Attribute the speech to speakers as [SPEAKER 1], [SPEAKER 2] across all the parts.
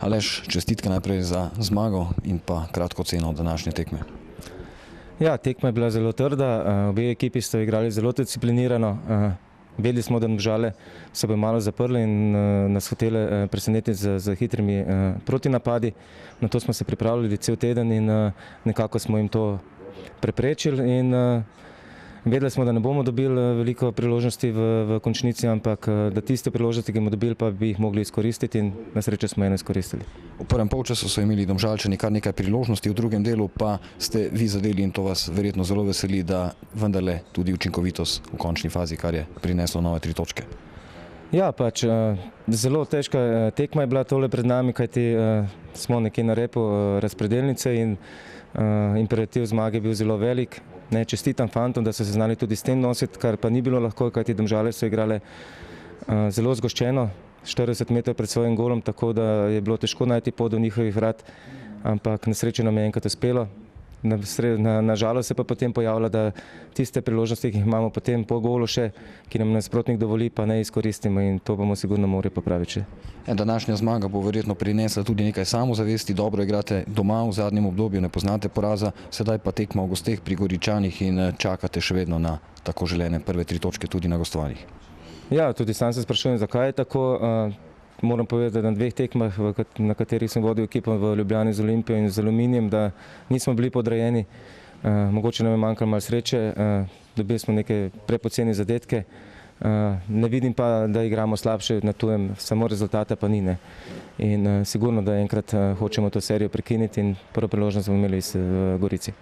[SPEAKER 1] Aleš, čestitke najprej za zmago in pa kratko oceno današnje tekme.
[SPEAKER 2] Ja, tekma je bila zelo trda, obe ekipi sta igrali zelo disciplinirano. Vedeli smo, da Domžale se bo malo zaprli in nas hotele presenetiti z hitrimi protinapadi. Na to smo se pripravljali cel teden in nekako smo jim to preprečili. Vedeli smo, da ne bomo dobili veliko priložnosti v končnici, ampak da tiste priložnosti, ki bomo dobili, pa bi jih mogli izkoristiti in na srečo smo eno izkoristili.
[SPEAKER 1] V prvem polčasu so imeli Domžalčani kar nekaj priložnosti, v drugem delu pa ste vi zadeli in to vas verjetno zelo veseli, da vendarle tudi učinkovitost v končni fazi, kar je prineslo nove 3 točke.
[SPEAKER 2] Ja, pač zelo težka tekma je bila tole pred nami, kajti smo nekje na repu razpredelnice in imperativ zmage je bil zelo velik. Čestitam fantom, da so se znali tudi s tem nositi, kar pa ni bilo lahko, kajti Domžale so igrale zelo zgoščeno, 40 metrov pred svojim golom, tako da je bilo težko najti pot do njihovih vrat, ampak na srečo nam je enkrat uspelo. Na žalost se pa potem pojavlja, da tiste priložnosti, ki jih imamo potem po golu še, ki nam nasprotnik dovoli, pa ne izkoristimo in to bomo sigurno morali popraviti.
[SPEAKER 1] Današnja zmaga bo verjetno prinesla tudi nekaj samozavesti, dobro igrate doma v zadnjem obdobju, ne poznate poraza, sedaj pa tekma v gosteh pri Goričanih in čakate še vedno na tako želene prve 3 točke tudi na gostovanjih.
[SPEAKER 2] Ja, tudi sam se sprašujem, zakaj je tako. Moram povedati, da na 2 tekmah, na katerih sem vodil ekipo v Ljubljani z Olimpijo in z Aluminijem, da nismo bili podrejeni. Mogoče nam je manjkalo malo sreče, dobili smo neke prepoceni zadetke. Ne vidim pa, da igramo slabše na tujem, samo rezultata pa ni. In sigurno, da enkrat hočemo to serijo prekiniti in prvo priložnost bomo imeli v Gorici.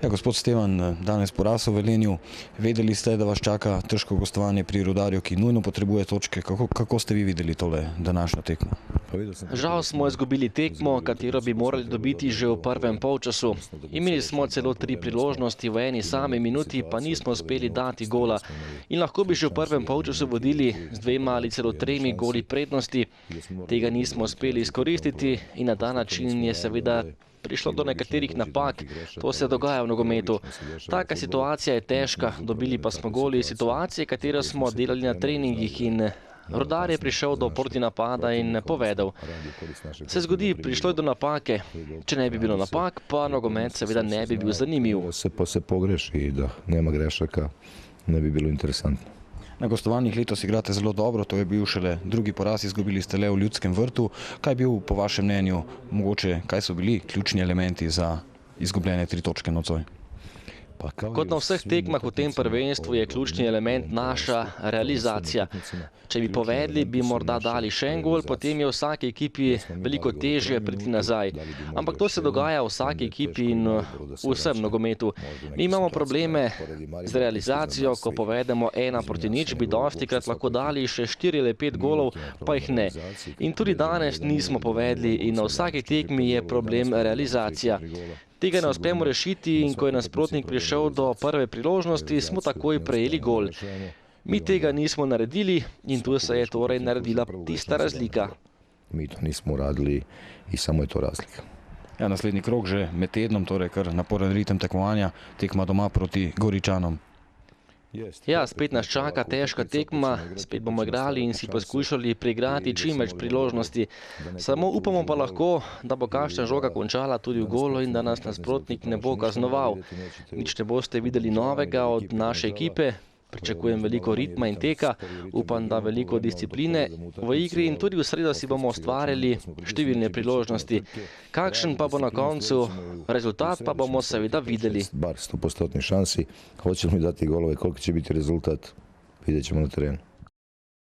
[SPEAKER 1] Ja, gospod Stevan, danes poraz v Velenju. Vedeli ste, da vas čaka težko gostovanje pri Rudarju, ki nujno potrebuje točke. Kako ste vi videli tole današnjo tekmo?
[SPEAKER 3] Žal smo izgubili tekmo, katero bi morali dobiti že v prvem polčasu. Imeli smo celo 3 priložnosti v eni sami minuti, pa nismo uspeli dati gola. In lahko bi že v prvem polčasu vodili z 2 ali celo 3 goli prednosti. Tega nismo uspeli izkoristiti in na ta način je seveda prišlo do nekaterih napak, to se dogaja v nogometu. Taka situacija je težka, dobili pa smo goli situacije, katero smo delali na treningih in Rudar je prišel do protinapada in povedal. Se zgodi, prišlo je do napake. Če ne bi bilo napak, pa nogomet seveda ne bi bil zanimiv.
[SPEAKER 4] Se pogreši, da nema grešaka, ne bi bilo interesantno.
[SPEAKER 1] Na gostovanjih letos igrate zelo dobro, to je bil šele drugi poraz, izgubili ste le v Ljudskem vrtu. Kaj je bil po vašem mnenju, mogoče, kaj so bili ključni elementi za izgubljene 3 točke nocoj?
[SPEAKER 3] Kot na vseh tekmah v tem prvenstvu je ključni element naša realizacija. Če bi povedli, bi morda dali še en gol, potem je vsaki ekipi veliko težje priti nazaj. Ampak to se dogaja v vsaki ekipi in v vsem nogometu. Mi imamo probleme z realizacijo, ko povedemo 1-0, bi dostikrat lahko dali še 4 ali 5 golov, pa jih ne. In tudi danes nismo povedli in na vsaki tekmi je problem realizacija. Tega ne uspemo rešiti in ko je nasprotnik prišel do prve priložnosti, smo takoj prejeli gol. Mi tega nismo naredili in tu se je torej naredila tista razlika.
[SPEAKER 4] Mi to nismo uradili in samo je to razlika.
[SPEAKER 1] Ja, naslednji krog že med tednom, torej kar naporen ritem tekmovanja, tekma doma proti Goričanom.
[SPEAKER 3] Ja, spet nas čaka težka tekma, spet bomo igrali in si poskušali priigrati čim več priložnosti. Samo upamo pa lahko, da bo kakšna žoga končala tudi v golu in da nas nasprotnik ne bo kaznoval. Nič ne boste videli novega od naše ekipe. Pričakujem veliko ritma in teka, upam, da veliko discipline v igri in tudi v sredo si bomo ustvarjali številne priložnosti. Kakšen pa bo na koncu rezultat, pa bomo seveda videli.
[SPEAKER 4] Bar 100% šansi, hoćemo mi dati golove, koliko će biti rezultat, vidjet ćemo na terenu.